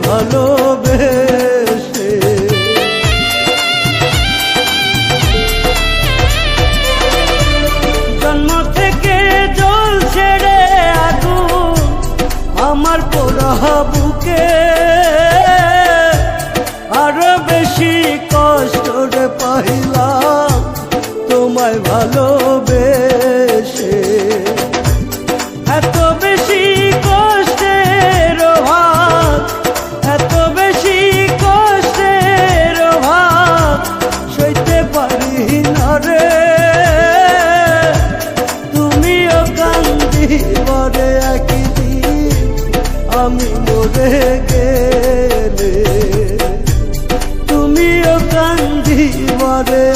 ভালোবেসে। জন্ম থেকে জ্বলছে রে আগুন আমার পোড়া বুকে, আরো বেশি কষ্ট রে পাইলাম তোমায় ভালোবেসে। এত বেশি কষ্টের ভাগ, এত বেশি কষ্টের ভাগ সইতে পারি না রে। তুমিও কান্দিবারে একদিন আমি মরে গেলে, তুমিও কান্দিবারে